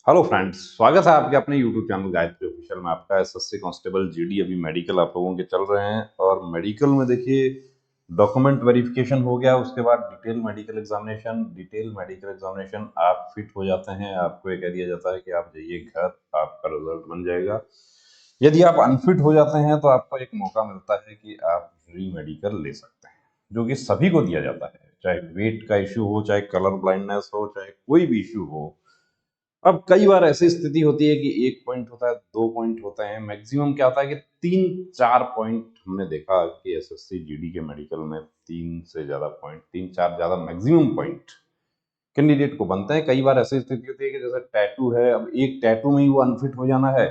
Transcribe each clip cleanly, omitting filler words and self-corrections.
Hello friends, स्वागत है आपके अपने यूट्यूब चैनल गायत्री ऑफिशियल में। आपका एसएससी कांस्टेबल जीडी अभी मेडिकल आप लोगों के चल रहे हैं और मेडिकल में देखिए डॉक्यूमेंट वेरिफिकेशन हो गया। उसके बाद डिटेल मेडिकल एग्जामिनेशन आप फिट हो जाते हैं, आपको ये कह दिया जाता है कि आप जाइए घर, आपका रिजल्ट बन जाएगा। यदि आप अनफिट हो जाते हैं तो आपको एक मौका मिलता है कि आप री मेडिकल ले सकते हैं, जो कि सभी को दिया जाता है, चाहे वेट का इश्यू हो, चाहे कलर ब्लाइंडनेस हो, चाहे कोई भी इश्यू हो। अब कई बार ऐसी स्थिति होती है कि 1 पॉइंट होता है, 2 पॉइंट होते हैं, मैक्सिमम क्या होता है कि 3-4 पॉइंट हमने देखा कि एसएससी जीडी के मेडिकल में 3 से ज्यादा पॉइंट, 3-4 ज्यादा मैक्सिमम पॉइंट कैंडिडेट को बनते हैं। कई बार ऐसी स्थिति होती है कि जैसे टैटू है, अब एक टैटू में ही वो अनफिट हो जाना है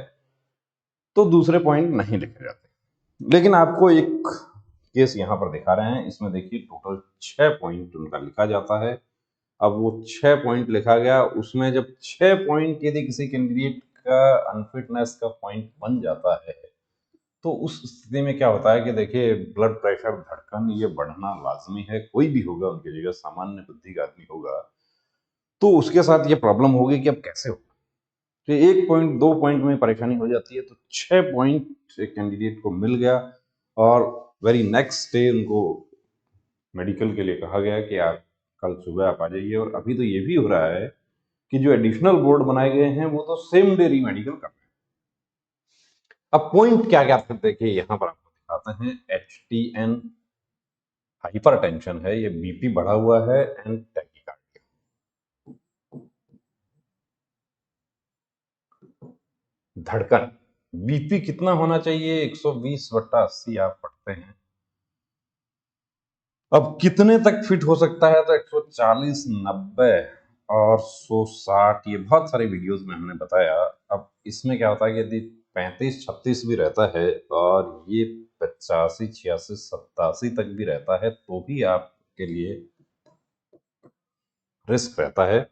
तो दूसरे पॉइंट नहीं लिखे जाते। लेकिन आपको एक केस यहाँ पर दिखा रहे हैं, इसमें देखिए टोटल 6 पॉइंट उनका लिखा जाता है। अब वो 6 पॉइंट लिखा गया, उसमें जब 6 पॉइंट यदि किसी कैंडिडेट का अनफिटनेस का पॉइंट बन जाता है तो उस स्थिति में क्या होता है कि देखिए ब्लड प्रेशर, धड़कन ये बढ़ना लाजमी है। कोई भी होगा उनकी जगह, सामान्य बुद्धि का आदमी होगा तो उसके साथ ये प्रॉब्लम होगी कि अब कैसे होगा। तो 1 पॉइंट 2 पॉइंट में परेशानी हो जाती है, तो 6 पॉइंट एक कैंडिडेट को मिल गया और वेरी नेक्स्ट डे उनको मेडिकल के लिए कहा गया कि आप कल सुबह आप आ जाइए। और अभी तो ये भी हो रहा है कि जो एडिशनल बोर्ड बनाए गए हैं वो तो सेम डे री मेडिकल कर रहे हैं। अब पॉइंट क्या क्या थे देखिए, यहां पर आपको दिखाते हैं। HTN हाइपर टेंशन है, ये बीपी बढ़ा हुआ है, एंड टैकीकार्डिया। धड़कन, बीपी कितना होना चाहिए? 120/80 आप पढ़ते हैं। अब कितने तक फिट हो सकता है? तो 140, 90 और 160, ये बहुत सारे वीडियोस में हमने बताया। अब इसमें क्या होता है कि यदि 35-36 भी रहता है और ये 85, 86, 87 तक भी रहता है तो भी आपके लिए रिस्क रहता है।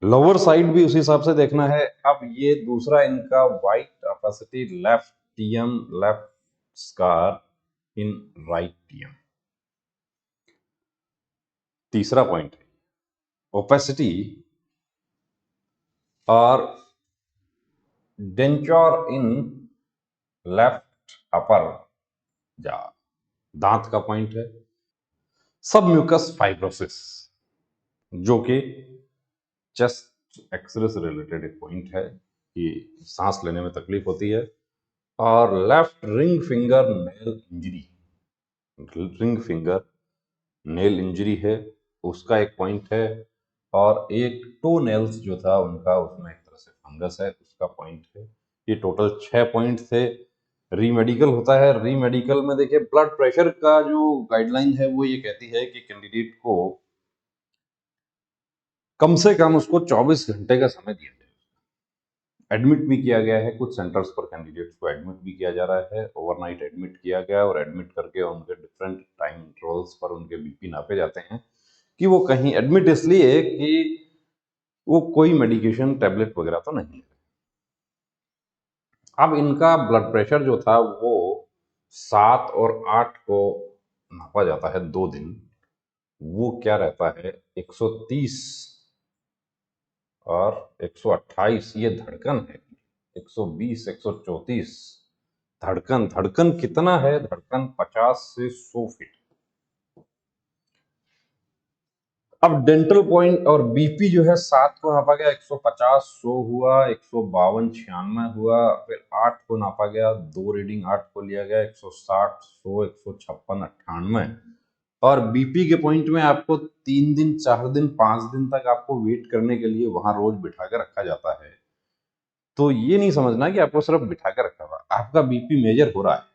लोअर साइड भी उसी हिसाब से देखना है। अब ये दूसरा इनका white opacity left TM, left scar in right TM. तीसरा पॉइंट है ओपेसिटी और डेंचर इन लेफ्ट अपर जा, दांत का पॉइंट है। सब म्यूकस फाइब्रोसिस, जो कि चेस्ट एक्सरे से रिलेटेड एक पॉइंट है कि सांस लेने में तकलीफ होती है। और left ring finger nail injury, ring finger nail injury है, उसका एक पॉइंट है। और एक टो नेल्स जो था उनका, उसमें एक तरह से फंगस है, उसका पॉइंट है। ये टोटल 6 पॉइंट थे। री मेडिकल होता है, री मेडिकल में देखिए ब्लड प्रेशर का जो गाइडलाइन है वो ये कहती है कि कैंडिडेट को कम से कम उसको 24 घंटे का समय दिया जाए। एडमिट भी किया गया है, कुछ सेंटर्स पर कैंडिडेट्स को एडमिट भी किया जा रहा है, ओवरनाइट एडमिट किया गया और एडमिट करके उनके डिफरेंट टाइम इंटरवल्स पर उनके बीपी नापे जाते हैं कि वो कहीं एडमिट इसलिए कि वो कोई मेडिकेशन टैबलेट वगैरह तो नहीं है। अब इनका ब्लड प्रेशर जो था वो 7 और 8 को नापा जाता है 2 दिन। वो क्या रहता है? 130 और 128। ये धड़कन है 120, 134। धड़कन, धड़कन कितना है? धड़कन 50 से 100 फीट। अब डेंटल पॉइंट और बीपी जो है 7 को नापा गया, 150, 100 हुआ, 152, 96 हुआ। फिर 8 को नापा गया, 2 रीडिंग 8 को लिया गया, 160, 100, 156, 98। और बीपी के पॉइंट में आपको 3 दिन, 4 दिन, 5 दिन तक आपको वेट करने के लिए वहां रोज बिठा कर रखा जाता है। तो ये नहीं समझना कि आपको सिर्फ बिठा कर रखा हुआ, आपका बीपी मेजर हो रहा है।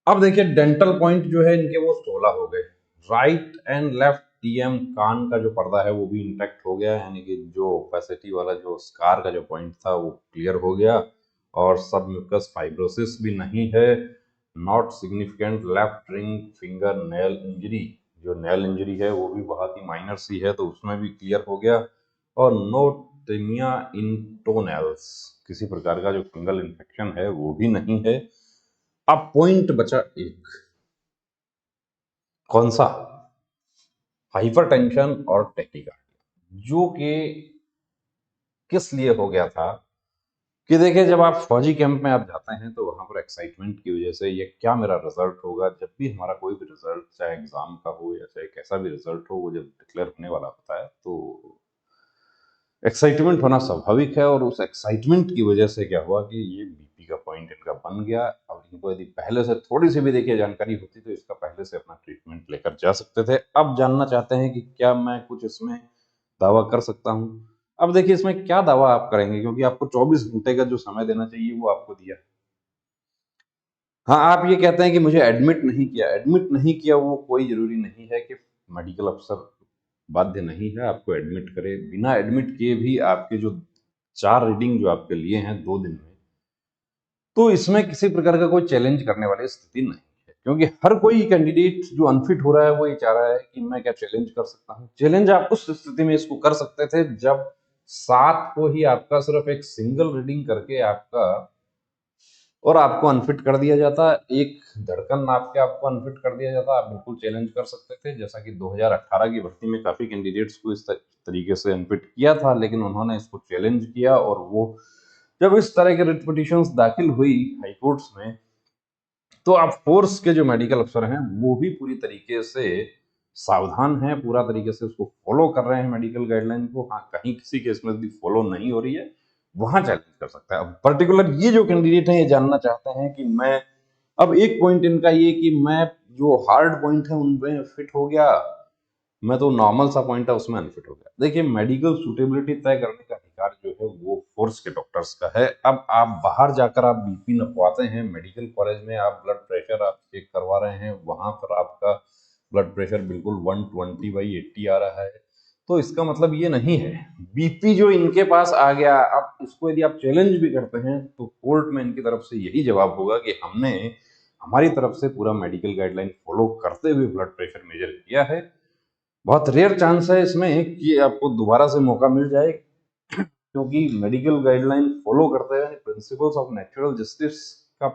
अब देखिए डेंटल पॉइंट जो है इनके वो 16 हो गए। राइट एंड लेफ्ट टीएम, कान का जो पर्दा है वो भी इंटैक्ट हो गया, यानी कि जो ओपेसिटी वाला जो स्कार का जो पॉइंट था वो क्लियर हो गया। और सब म्यूकस फाइब्रोसिस भी नहीं है। Not significant left ring finger nail injury, जो नेल इंजरी है वो भी बहुत ही माइनर सी है तो उसमें भी क्लियर हो गया। और नोटेमिया इन टोनेल्स, किसी प्रकार का जो फंगल इन्फेक्शन है वो भी नहीं है। अब पॉइंट बचा एक, कौन सा? हाइपरटेंशन और टैकीकार्डिया। जो कि किस लिए हो गया था कि देखिए, जब आप फौजी कैंप में आप जाते हैं तो वहाँ पर एक्साइटमेंट की वजह से ये क्या मेरा रिजल्ट होगा, जब भी हमारा कोई भी रिजल्ट चाहे एग्जाम का हो या चाहे कैसा भी रिजल्ट हो, वो जब डिक्लेयर होने वाला होता है तो एक्साइटमेंट होना स्वाभाविक है। और उस एक्साइटमेंट की वजह से क्या हुआ कि ये बीपी का पॉइंट इनका बन गया। अब इनको यदि पहले से थोड़ी सी भी देखिए जानकारी होती तो इसका पहले से अपना ट्रीटमेंट लेकर जा सकते थे। अब जानना चाहते हैं कि क्या मैं कुछ इसमें दावा कर सकता हूँ। अब देखिए, इसमें क्या दावा आप करेंगे, क्योंकि आपको 24 घंटे का जो समय देना चाहिए वो आपको दिया। हाँ, आप ये कहते हैं कि मुझे एडमिट नहीं किया। एडमिट नहीं किया वो कोई ज़रूरी नहीं है कि मेडिकल अफ़सर बाध्य नहीं है आपको एडमिट करे। बिना एडमिट किए भी आपके जो 4 रीडिंग जो आपके लिए हैं 2 दिन में, तो इसमें किसी प्रकार का कोई चैलेंज करने वाली स्थिति नहीं है। क्योंकि हर कोई कैंडिडेट जो अनफिट हो रहा है वो ये चाह रहा है कि मैं क्या चैलेंज कर सकता हूँ। चैलेंज आप उस स्थिति में इसको कर सकते थे जब 7 को ही आपका सिर्फ एक सिंगल रीडिंग करके आपका और आपको अनफिट कर दिया जाता, एक धड़कन नाप के आपको अनफिट कर दिया जाता, आप बिल्कुल चैलेंज कर सकते थे। जैसा कि 2018 की भर्ती में काफ़ी कैंडिडेट्स को इस तरीके से अनफिट किया था, लेकिन उन्होंने इसको चैलेंज किया और वो जब इस तरह के रिट पिटिशंस दाखिल हुई हाई कोर्ट्स में, तो आप फोर्स के जो मेडिकल अफसर हैं वो भी पूरी तरीके से सावधान हैं, पूरा तरीके से उसको फॉलो कर रहे हैं मेडिकल गाइडलाइन को। हाँ, कहीं किसी केस में यदि फॉलो नहीं हो रही है वहां चैलेंज कर सकता है। अब पर्टिकुलर ये जो कैंडिडेट हैं ये जानना चाहते हैं कि मैं, अब एक पॉइंट इनका ये कि मैं जो हार्ड पॉइंट है उनमें फिट हो गया, मैं तो नॉर्मल सा पॉइंट है उसमें अनफिट हो गया। देखिए, मेडिकल सूटेबिलिटी तय करने का अधिकार जो है वो फोर्स के डॉक्टर्स का है। अब आप बाहर जाकर आप बीपी नपवाते हैं, मेडिकल कॉलेज में आप ब्लड प्रेशर आप चेक करवा रहे हैं, वहां पर आपका ब्लड प्रेशर बिल्कुल 120/80 आ रहा है, तो इसका मतलब ये नहीं है। बीपी जो इनके पास आ गया, अब इसको यदि आप चैलेंज भी करते हैं तो कोर्ट में इनकी तरफ से यही जवाब होगा कि हमने हमारी तरफ से पूरा मेडिकल गाइडलाइन फॉलो करते हुए ब्लड प्रेशर मेजर किया है। बहुत रेयर चांस है इसमें कि आपको दोबारा से मौका मिल जाए, क्योंकि मेडिकल गाइडलाइन फॉलो करते हुए, प्रिंसिपल्स ऑफ नेचुरल जस्टिस का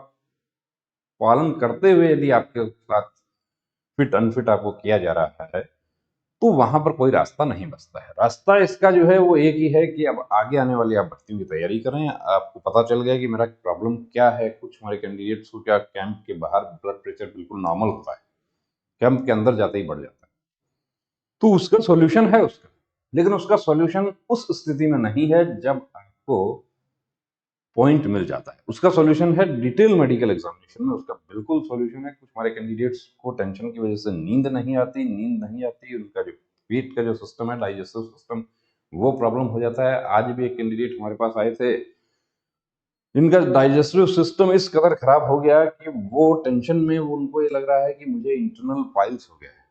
पालन करते हुए यदि आपके साथ फिट अनफिट आपको किया जा रहा है तो वहां पर कोई रास्ता नहीं बचता है। रास्ता इसका जो है वो एक ही है कि अब आगे आने वाली आप भर्तियों की तैयारी करें। आपको पता चल गया कि मेरा प्रॉब्लम क्या है। कुछ हमारे कैंडिडेट्स को क्या कैंप के बाहर ब्लड प्रेशर बिल्कुल नॉर्मल होता है, कैंप के अंदर जाते ही बढ़ जाता है, तो उसका सॉल्यूशन है उसका, लेकिन उसका सॉल्यूशन उस स्थिति में नहीं है जब आपको पॉइंट मिल जाता है। उसका सॉल्यूशन है डिटेल मेडिकल एग्जामिनेशन में, उसका बिल्कुल सॉल्यूशन है। कुछ हमारे कैंडिडेट्स को टेंशन की वजह से नींद नहीं आती, उनका जो पेट का जो सिस्टम है, डाइजेस्टिव सिस्टम, वो प्रॉब्लम हो जाता है। आज भी एक कैंडिडेट हमारे पास आए थे, इनका डाइजेस्टिव सिस्टम इस कदर खराब हो गया कि वो टेंशन में उनको ये लग रहा है कि मुझे इंटरनल पाइल्स हो गया है।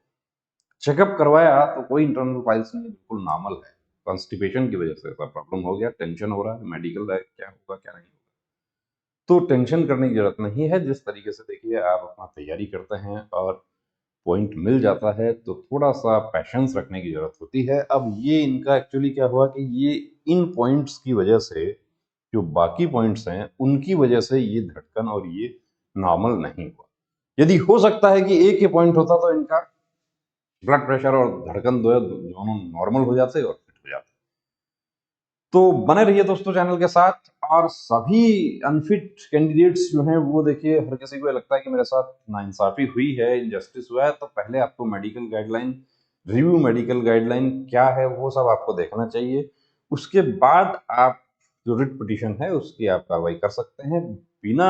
चेकअप करवाया तो कोई इंटरनल पाइल्स नहीं, बिल्कुल नॉर्मल है। कॉन्स्टिपेशन की वजह से ऐसा प्रॉब्लम हो गया, टेंशन हो रहा है, मेडिकल है, क्या होगा क्या नहीं होगा, तो टेंशन करने की जरूरत नहीं है। जिस तरीके से देखिए आप अपना तैयारी करते हैं और पॉइंट मिल जाता है तो थोड़ा सा पैशंस रखने की जरूरत होती है। अब ये इनका एक्चुअली क्या हुआ कि ये इन पॉइंट्स की वजह से, जो बाकी पॉइंट्स हैं उनकी वजह से ये धड़कन और ये नॉर्मल नहीं हुआ। यदि हो सकता है कि एक ही पॉइंट होता तो इनका ब्लड प्रेशर और धड़कन दोनों नॉर्मल हो जाते और फिट हो जाते। तो बने रहिए दोस्तों चैनल के साथ। और सभी अनफिट कैंडिडेट्स जो हैं वो देखिए, हर किसी को लगता है कि मेरे साथ नाइंसाफी हुई है, इनजस्टिस हुआ है, तो पहले आपको medical guideline review, medical guideline क्या है वो सब आपको देखना चाहिए। उसके बाद आप जो रिट पिटीशन है उसकी आप कार्रवाई कर सकते हैं। बिना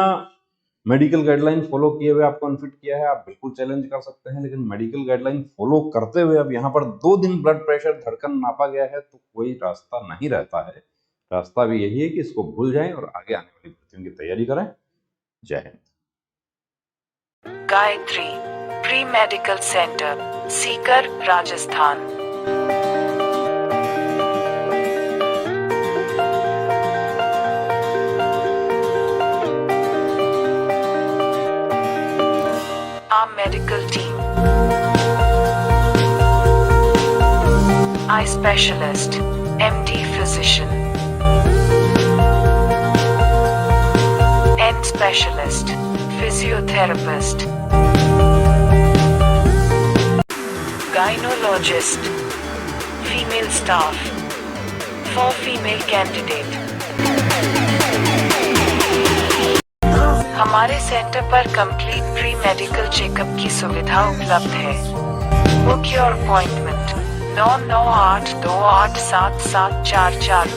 मेडिकल गाइडलाइन फॉलो किए हुए आपको अनफिट किया है, आप बिल्कुल चैलेंज कर सकते हैं। लेकिन मेडिकल गाइडलाइन फॉलो करते हुए अब यहाँ पर 2 दिन ब्लड प्रेशर धड़कन नापा गया है तो कोई रास्ता नहीं रहता है। रास्ता भी यही है कि इसको भूल जाएं और आगे आने वाली भर्तियों की तैयारी करें। जय Hind. Gayatri pre medical centre, Sikar, Rajasthan. Our medical team: eye specialist, MD physician, end specialist, physiotherapist, gynecologist, female staff. For female candidate. हमारे सेंटर पर कंप्लीट प्री मेडिकल चेकअप की सुविधा उपलब्ध है। Book your appointment 9982877744।